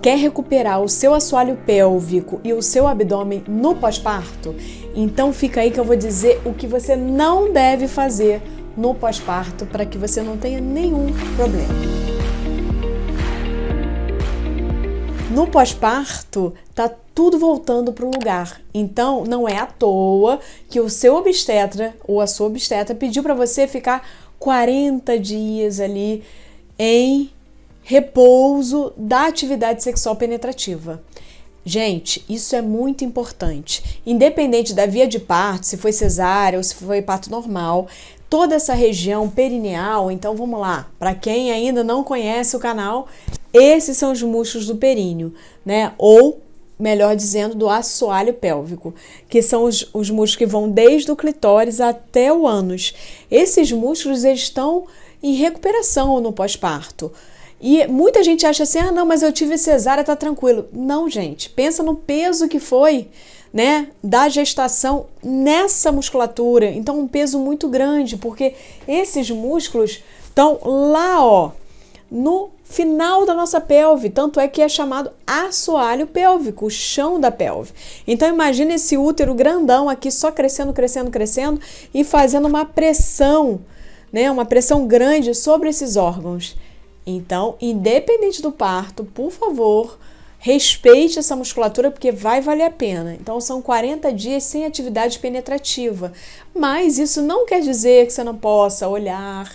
Quer recuperar o seu assoalho pélvico e o seu abdômen no pós-parto? Então fica aí que eu vou dizer o que você não deve fazer no pós-parto para que você não tenha nenhum problema. No pós-parto, tá tudo voltando para o lugar. Então, não é à toa que o seu obstetra ou a sua obstetra pediu para você ficar 40 dias ali em repouso da atividade sexual penetrativa. Gente, isso é muito importante. Independente da via de parto, se foi cesárea ou se foi parto normal, toda essa região perineal, então vamos lá, para quem ainda não conhece o canal, esses são os músculos do períneo, né? Ou, melhor dizendo, do assoalho pélvico, que são os músculos que vão desde o clitóris até o ânus. Esses músculos eles estão em recuperação no pós-parto. E muita gente acha assim, não, mas eu tive cesárea, tá tranquilo. Não, gente, pensa no peso que foi, né, da gestação nessa musculatura. Então, um peso muito grande, porque esses músculos estão lá, ó, no final da nossa pelve, tanto é que é chamado assoalho pélvico, o chão da pelve. Então imagina esse útero grandão aqui só crescendo, crescendo, crescendo e fazendo uma pressão, né, uma pressão grande sobre esses órgãos. Então, independente do parto, por favor, respeite essa musculatura porque vai valer a pena. Então, são 40 dias sem atividade penetrativa. Mas isso não quer dizer que você não possa olhar,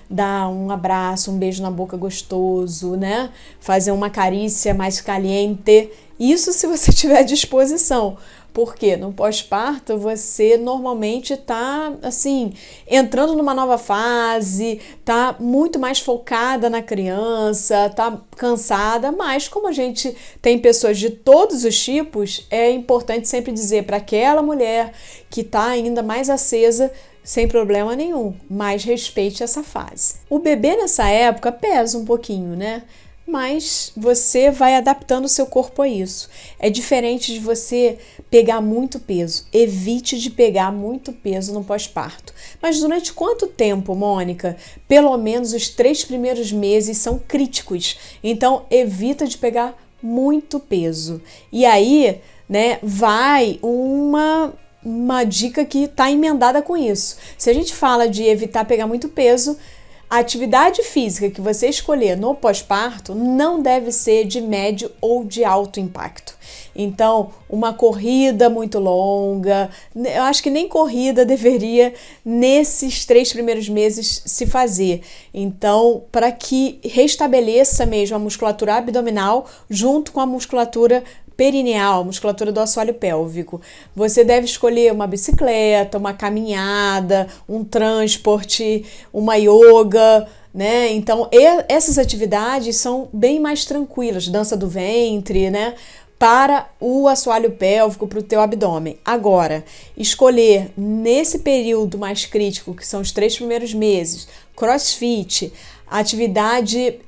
dar um abraço, um beijo na boca gostoso, né? Fazer uma carícia mais caliente. Isso se você tiver disposição. Porque no pós-parto você normalmente tá, assim, entrando numa nova fase, tá muito mais focada na criança, tá cansada, mas como a gente tem pessoas de todos os tipos, é importante sempre dizer para aquela mulher que tá ainda mais acesa, sem problema nenhum, mas respeite essa fase. O bebê nessa época pesa um pouquinho, né? Mas você vai adaptando o seu corpo a isso. É diferente de você pegar muito peso. Evite de pegar muito peso no pós-parto. Mas durante quanto tempo, Mônica? Pelo menos os 3 primeiros meses são críticos. Então, evita de pegar muito peso. E aí, né, vai uma dica que está emendada com isso. Se a gente fala de evitar pegar muito peso, a atividade física que você escolher no pós-parto não deve ser de médio ou de alto impacto. Então, uma corrida muito longa, eu acho que nem corrida deveria nesses 3 primeiros meses se fazer. Então, para que restabeleça mesmo a musculatura abdominal junto com a musculatura perineal, musculatura do assoalho pélvico. Você deve escolher uma bicicleta, uma caminhada, um transporte, uma yoga, né? Então, essas atividades são bem mais tranquilas, dança do ventre, né? Para o assoalho pélvico, para o teu abdômen. Agora, escolher nesse período mais crítico, que são os 3 primeiros meses, crossfit, atividade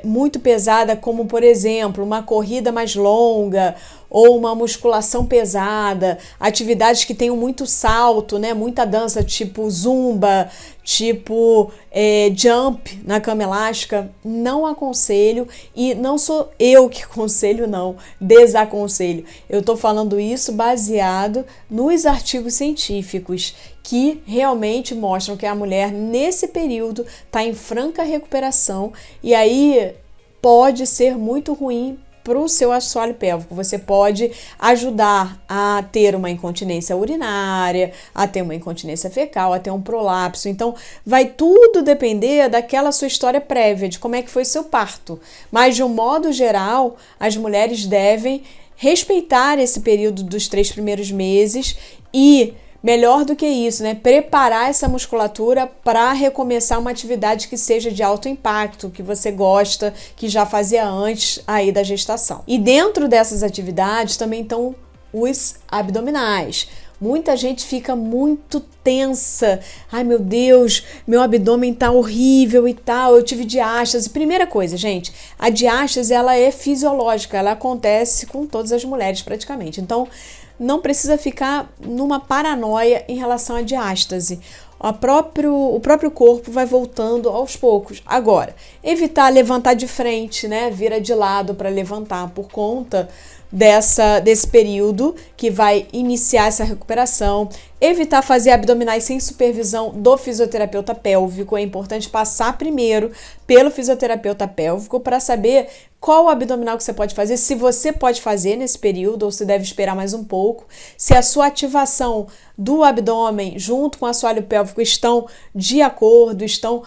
muito pesada, como por exemplo, uma corrida mais longa ou uma musculação pesada, atividades que tenham muito salto, né? Muita dança, tipo zumba, tipo jump na cama elástica, não aconselho, e não sou eu que aconselho, não, desaconselho. Eu tô falando isso baseado nos artigos científicos que realmente mostram que a mulher nesse período está em franca recuperação e aí pode ser muito ruim para o seu assoalho pélvico. Você pode ajudar a ter uma incontinência urinária, a ter uma incontinência fecal, a ter um prolapso. Então, vai tudo depender daquela sua história prévia, de como é que foi o seu parto. Mas, de um modo geral, as mulheres devem respeitar esse período dos 3 primeiros meses e melhor do que isso, né? Preparar essa musculatura para recomeçar uma atividade que seja de alto impacto, que você gosta, que já fazia antes aí da gestação. E dentro dessas atividades também estão os abdominais. Muita gente fica muito tensa. Ai, meu Deus, meu abdômen tá horrível e tal, eu tive diástase. Primeira coisa, gente, a diástase ela é fisiológica, ela acontece com todas as mulheres praticamente. Então, não precisa ficar numa paranoia em relação à diástase. o próprio corpo vai voltando aos poucos. Agora, evitar levantar de frente, né? Vira de lado para levantar por conta desse período que vai iniciar essa recuperação. Evitar fazer abdominais sem supervisão do fisioterapeuta pélvico. É importante passar primeiro pelo fisioterapeuta pélvico para saber qual o abdominal que você pode fazer, se você pode fazer nesse período ou se deve esperar mais um pouco, se a sua ativação do abdômen junto com o assoalho pélvico estão de acordo, estão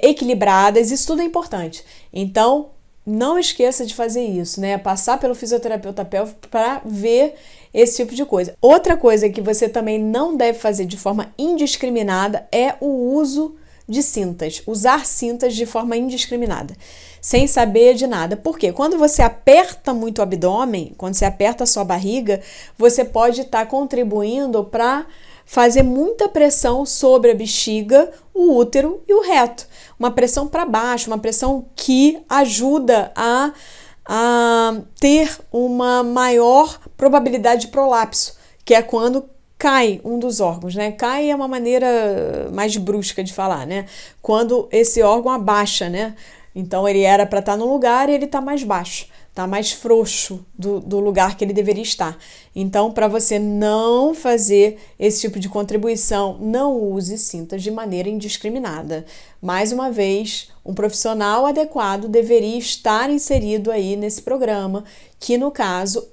equilibradas. Isso tudo é importante. Então, não esqueça de fazer isso, né? Passar pelo fisioterapeuta pélvico para ver esse tipo de coisa. Outra coisa que você também não deve fazer de forma indiscriminada é o uso de cintas. Usar cintas de forma indiscriminada, sem saber de nada. Por quê? Quando você aperta muito o abdômen, quando você aperta a sua barriga, você pode estar contribuindo para fazer muita pressão sobre a bexiga, o útero e o reto. Uma pressão para baixo, uma pressão que ajuda a ter uma maior probabilidade de prolapso, que é quando cai um dos órgãos, né? Cai é uma maneira mais brusca de falar, né? Quando esse órgão abaixa, né? Então ele era para estar num lugar e ele está mais baixo, está mais frouxo do lugar que ele deveria estar. Então, para você não fazer esse tipo de contribuição, não use cintas de maneira indiscriminada. Mais uma vez, um profissional adequado deveria estar inserido aí nesse programa, que no caso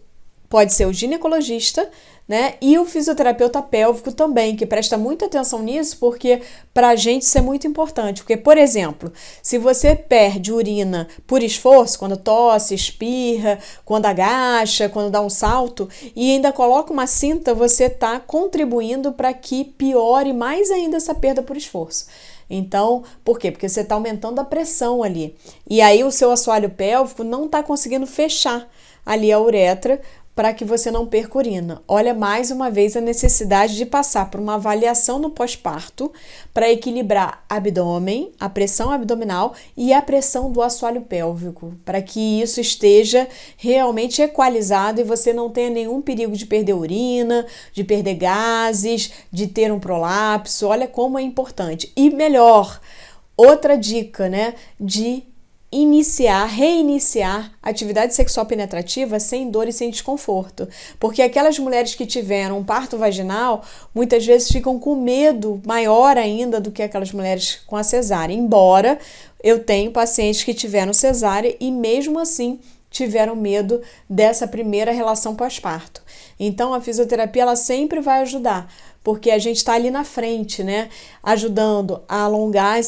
pode ser o ginecologista, né? E o fisioterapeuta pélvico também, que presta muita atenção nisso, porque para a gente isso é muito importante. Porque, por exemplo, se você perde urina por esforço, quando tosse, espirra, quando agacha, quando dá um salto, e ainda coloca uma cinta, você está contribuindo para que piore mais ainda essa perda por esforço. Então, por quê? Porque você está aumentando a pressão ali. E aí o seu assoalho pélvico não está conseguindo fechar ali a uretra, para que você não perca urina. Olha mais uma vez a necessidade de passar por uma avaliação no pós-parto para equilibrar abdômen, a pressão abdominal e a pressão do assoalho pélvico, para que isso esteja realmente equalizado e você não tenha nenhum perigo de perder urina, de perder gases, de ter um prolapso. Olha como é importante. E melhor, outra dica, né, de reiniciar atividade sexual penetrativa sem dor e sem desconforto. Porque aquelas mulheres que tiveram um parto vaginal, muitas vezes ficam com medo maior ainda do que aquelas mulheres com a cesárea. Embora eu tenha pacientes que tiveram cesárea e mesmo assim tiveram medo dessa primeira relação pós-parto. Então a fisioterapia ela sempre vai ajudar, porque a gente está ali na frente, né? Ajudando a alongar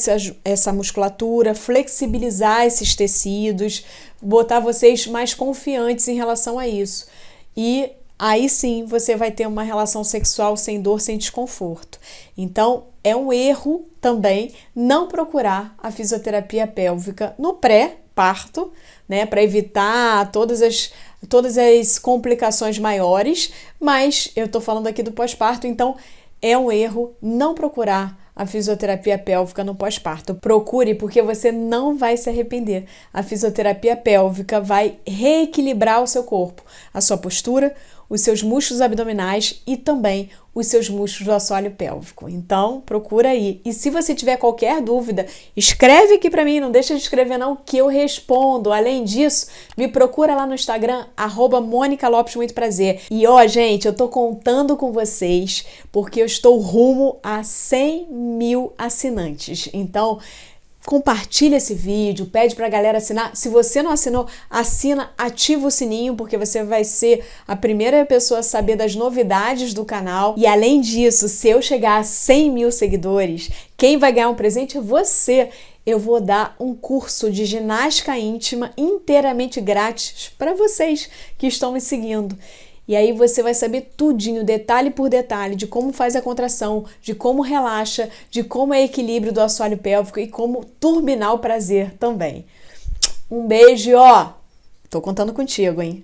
essa musculatura, flexibilizar esses tecidos, botar vocês mais confiantes em relação a isso. E aí sim você vai ter uma relação sexual sem dor, sem desconforto. Então é um erro também não procurar a fisioterapia pélvica no pré-parto, né? Para evitar todas as complicações maiores, mas eu estou falando aqui do pós-parto, então é um erro não procurar a fisioterapia pélvica no pós-parto. Procure, porque você não vai se arrepender. A fisioterapia pélvica vai reequilibrar o seu corpo, a sua postura, os seus músculos abdominais e também os seus músculos do assoalho pélvico. Então, procura aí. E se você tiver qualquer dúvida, escreve aqui para mim, não deixa de escrever não, que eu respondo. Além disso, me procura lá no Instagram, @MônicaLopes, muito prazer. E ó, gente, eu tô contando com vocês, porque eu estou rumo a 100 mil assinantes. Então, compartilha esse vídeo, pede pra galera assinar. Se você não assinou, assina, ativa o sininho, porque você vai ser a primeira pessoa a saber das novidades do canal. E além disso, se eu chegar a 100 mil seguidores, quem vai ganhar um presente é você. Eu vou dar um curso de ginástica íntima inteiramente grátis para vocês que estão me seguindo. E aí você vai saber tudinho, detalhe por detalhe, de como faz a contração, de como relaxa, de como é equilíbrio do assoalho pélvico e como turbinar o prazer também. Um beijo, ó! Tô contando contigo, hein?